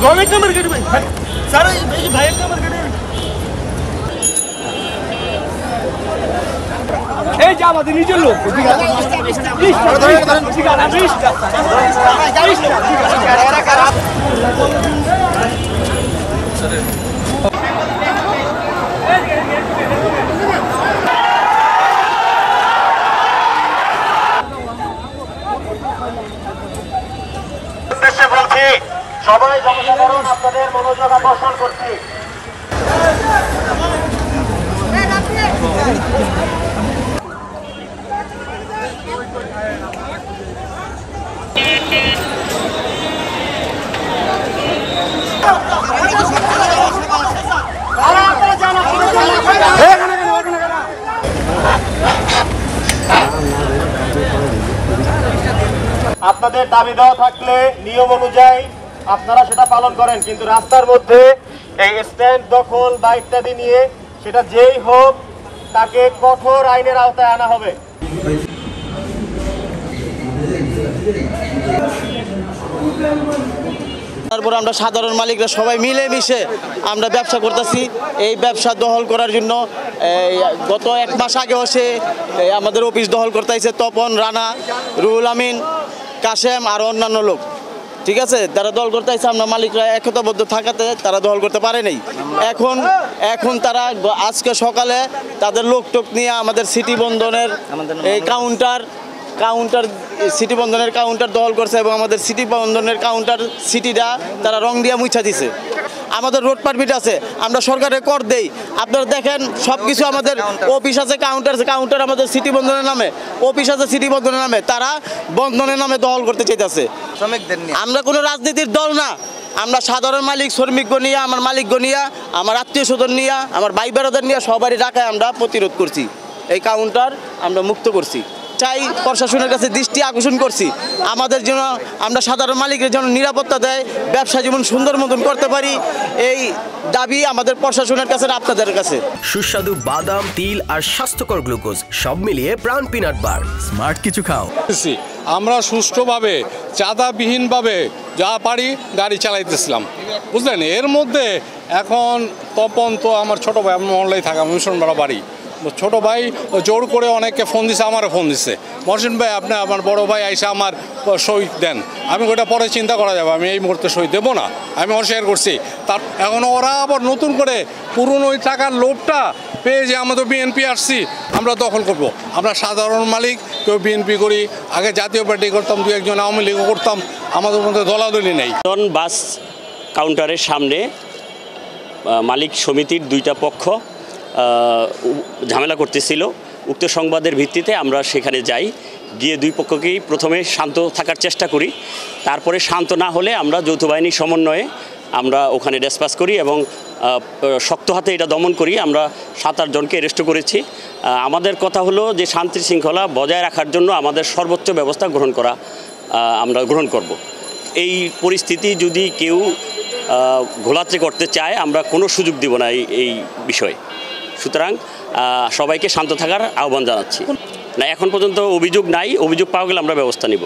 Government number के भाई sir भाई नंबर के এই যে আমাদের নিজের লোক বলছি সবাই জনসাধারণ আপনাদের মনোযোগ আকর্ষণ করছি। আপনাদের দাবি দেওয়া থাকলে নিয়ম অনুযায়ী আপনারা সেটা পালন করেন, কিন্তু রাস্তার মধ্যে এই স্ট্যান্ড দখল বা ইত্যাদি নিয়ে সেটা যেই হোক তাকে কঠোর আইনের আওতায় আনা হবে। তারপর আমরা সাধারণ মালিকরা সবাই মিলেমিশে আমরা ব্যবসা করতেছি। এই ব্যবসা দখল করার জন্য গত 1 মাস আগেও সে আমাদের অফিস দখল করতে আইছে তপন, রানা, রুহুল আমিন, কাশেম আর অন্যান্য লোক, ঠিক আছে, তারা দখল করতে আইছে। আমরা মালিকরা একতাবদ্ধ থাকাতে তারা দখল করতে পারে নাই। এখন তারা আজকে সকালে তাদের লোকটোক নিয়ে আমাদের সিটি বন্ধনের এই কাউন্টার সিটি বন্ধনের কাউন্টার দখল করছে এবং আমাদের সিটি বন্ধনের সিটিটা তারা রং দিয়ে মুছা দিছে। আমাদের রোড পারমিট আছে, আমরা সরকারের কর দেই। আপনারা দেখেন সব কিছু আমাদের অফিস আছে, কাউন্টার আমাদের সিটি বন্ধনের নামে, অফিস আছে সিটি বন্ধনের নামে, তারা বন্ধনের নামে দখল করতে চাইতেছে। আমরা কোনো রাজনীতির দল না, আমরা সাধারণ মালিক শ্রমিকগণ নিয়ে, আমার মালিকগণ নিয়ে, আমার আত্মীয় স্বজন নিয়ে, আমার ভাই বেড়াদের নিয়ে সবারই ঢাকায় আমরা প্রতিরোধ করছি। এই কাউন্টার আমরা মুক্ত করছি। চাই প্রশাসনের কাছে দৃষ্টি আকর্ষণ করছি আমাদের জন্য, আমরা সাধারণ মালিকের জন্য নিরাপত্তা দেয়, ব্যবসা জীবন সুন্দর মতন করতে পারি, এই দাবি আমাদের প্রশাসনের কাছে, আপনাদের কাছে। সুস্বাদু বাদাম, তিল আর স্বাস্থ্যকর গ্লুকোজ সব মিলিয়ে প্রাণ পিনাট বার, স্মার্ট কিছু খাও। আমরা সুষ্ঠুভাবে চাঁদাবিহীনভাবে যা পারি গাড়ি চালাইতেছিলাম, বুঝলেন। এর মধ্যে এখন তপন তো আমার ছোট ভাই, আমি মহল্লায় থাকা মিশনপাড়া বাড়ি, ছোট ভাই জোর করে অনেককে ফোন দিছে, আমারও ফোন দিচ্ছে, মহসিন ভাই আপনি আমার বড় ভাই আইসা আমার সই দেন। আমি ওটা পরে চিন্তা করা যাবে, আমি এই মুহূর্তে সই দেবো না, আমি অস্বীকার করছি। তার এখন ওরা আবার নতুন করে পুরনো ওই টাকার লোভটা পেয়ে যে আমাদের বিএনপি আসছি আমরা দখল করব। আমরা সাধারণ মালিক, কেউ বিএনপি করি, আগে জাতীয় পার্টি করতাম, 2-1 জন আওয়ামী লীগও করতাম, আমাদের মধ্যে দলাদলি নেই। বাস কাউন্টারের সামনে মালিক সমিতির 2টা পক্ষ ঝামেলা করতেছিল। উক্ত সংবাদের ভিত্তিতে আমরা সেখানে যাই, গিয়ে 2 পক্ষকেই প্রথমে শান্ত থাকার চেষ্টা করি। তারপরে শান্ত না হলে আমরা যৌথ বাহিনীর সমন্বয়ে আমরা ওখানে ডিসপাস করি এবং শক্ত হাতে এটা দমন করি। আমরা 7-8 জনকে অ্যারেস্ট করেছি। আমাদের কথা হলো যে শান্তি শৃঙ্খলা বজায় রাখার জন্য আমাদের সর্বোচ্চ ব্যবস্থা আমরা গ্রহণ করব। এই পরিস্থিতি যদি কেউ ঘোলাতে করতে চায় আমরা কোনো সুযোগ দিব না এই বিষয়ে। সুতরাং সবাইকে শান্ত থাকার আহ্বান জানাচ্ছি। না, এখন পর্যন্ত অভিযোগ নাই, অভিযোগ পাওয়া গেলে আমরা ব্যবস্থা নিব।